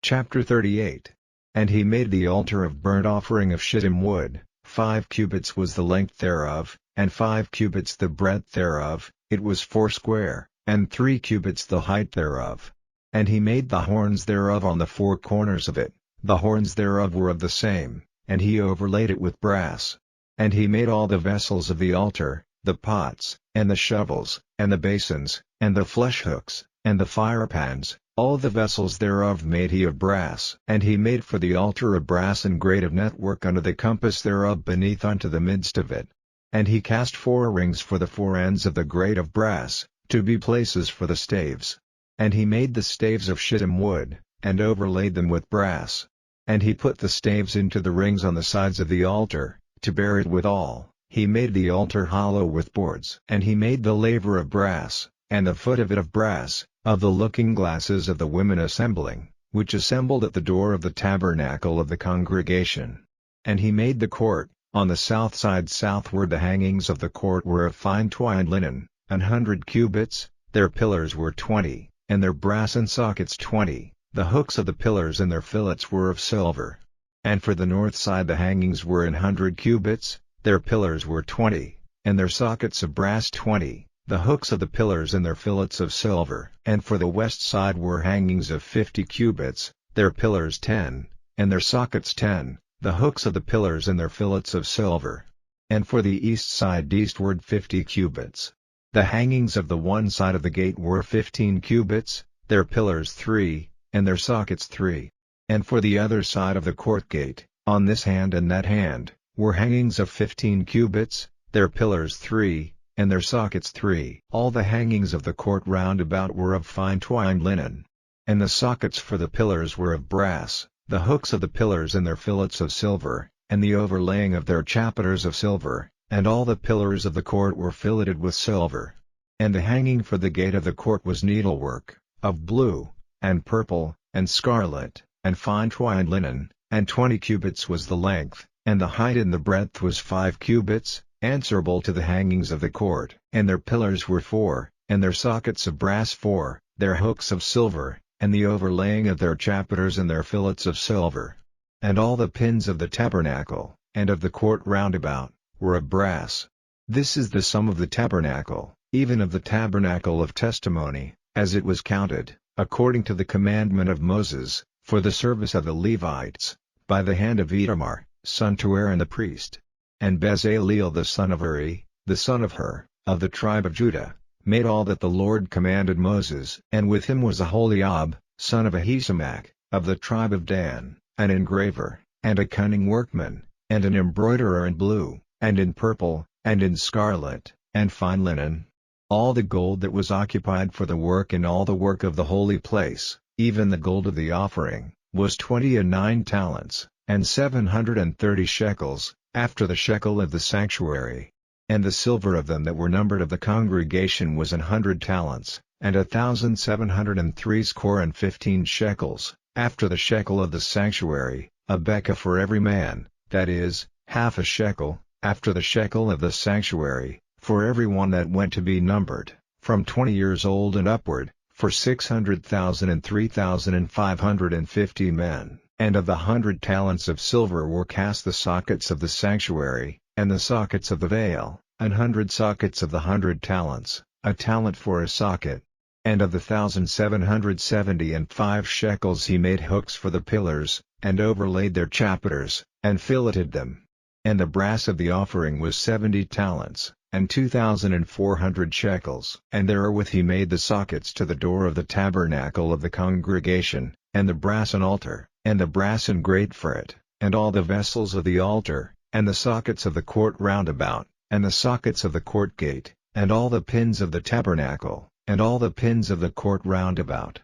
Chapter 38. And he made the altar of burnt offering of shittim wood, 5 cubits was the length thereof, and 5 cubits the breadth thereof, it was 4 square, and 3 cubits the height thereof. And he made the horns thereof on the 4 corners of it, the horns thereof were of the same, and he overlaid it with brass. And he made all the vessels of the altar, the pots, and the shovels, and the basins, and the flesh hooks, and the firepans, all the vessels thereof made he of brass. And he made for the altar a brassen grate of network under the compass thereof beneath unto the midst of it. And he cast 4 rings for the 4 ends of the grate of brass, to be places for the staves. And he made the staves of shittim wood, and overlaid them with brass. And he put the staves into the rings on the sides of the altar, to bear it withal. He made the altar hollow with boards. And he made the laver of brass, and the foot of it of brass, of the looking glasses of the women assembling, which assembled at the door of the tabernacle of the congregation. And he made the court, on the south side southward. The hangings of the court were of fine twined linen, 100 cubits, their pillars were 20, and their brass and sockets 20, the hooks of the pillars and their fillets were of silver. And for the north side the hangings were 100 cubits, their pillars were 20, and their sockets of brass 20, the hooks of the pillars and their fillets of silver. And for the west side were hangings of 50 cubits, their pillars 10, and their sockets 10, the hooks of the pillars and their fillets of silver. And for the east side eastward 50 cubits. The hangings of the one side of the gate were 15 cubits, their pillars 3, and their sockets 3. And for the other side of the court gate, on this hand and that hand, were hangings of 15 cubits, their pillars 3, and their sockets 3. All the hangings of the court round about were of fine twined linen. And the sockets for the pillars were of brass, the hooks of the pillars and their fillets of silver, and the overlaying of their chapiters of silver, and all the pillars of the court were filleted with silver. And the hanging for the gate of the court was needlework, of blue, and purple, and scarlet, and fine twined linen, and 20 cubits was the length, and the height and the breadth was 5 cubits, answerable to the hangings of the court. And their pillars were 4, and their sockets of brass 4, their hooks of silver, and the overlaying of their chapiters and their fillets of silver. And all the pins of the tabernacle, and of the court round about, were of brass. This is the sum of the tabernacle, even of the tabernacle of testimony, as it was counted, according to the commandment of Moses, for the service of the Levites, by the hand of Itamar, son to Aaron the priest. And Bezaleel the son of Uri, the son of Hur, of the tribe of Judah, made all that the Lord commanded Moses. And with him was Aholiab, son of Ahisamach, of the tribe of Dan, an engraver, and a cunning workman, and an embroiderer in blue, and in purple, and in scarlet, and fine linen. All the gold that was occupied for the work and all the work of the holy place, even the gold of the offering, was 29 talents, and 730 shekels, after the shekel of the sanctuary. And the silver of them that were numbered of the congregation was 100 talents, and 1,703 score and 15 shekels, after the shekel of the sanctuary, a bekah for every man, that is, half a shekel, after the shekel of the sanctuary, for every one that went to be numbered, from 20 years old and upward, for 600,000 and 3,550 men. And of the 100 talents of silver were cast the sockets of the sanctuary, and the sockets of the veil, 100 sockets of the 100 talents, a talent for a socket. And of the 1,775 shekels he made hooks for the pillars, and overlaid their chapiters, and filleted them. And the brass of the offering was 70 talents, and 2,400 shekels. And therewith he made the sockets to the door of the tabernacle of the congregation, and the brassen altar, and the brassen grate for it, and all the vessels of the altar, and the sockets of the court round about, and the sockets of the court gate, and all the pins of the tabernacle, and all the pins of the court round about,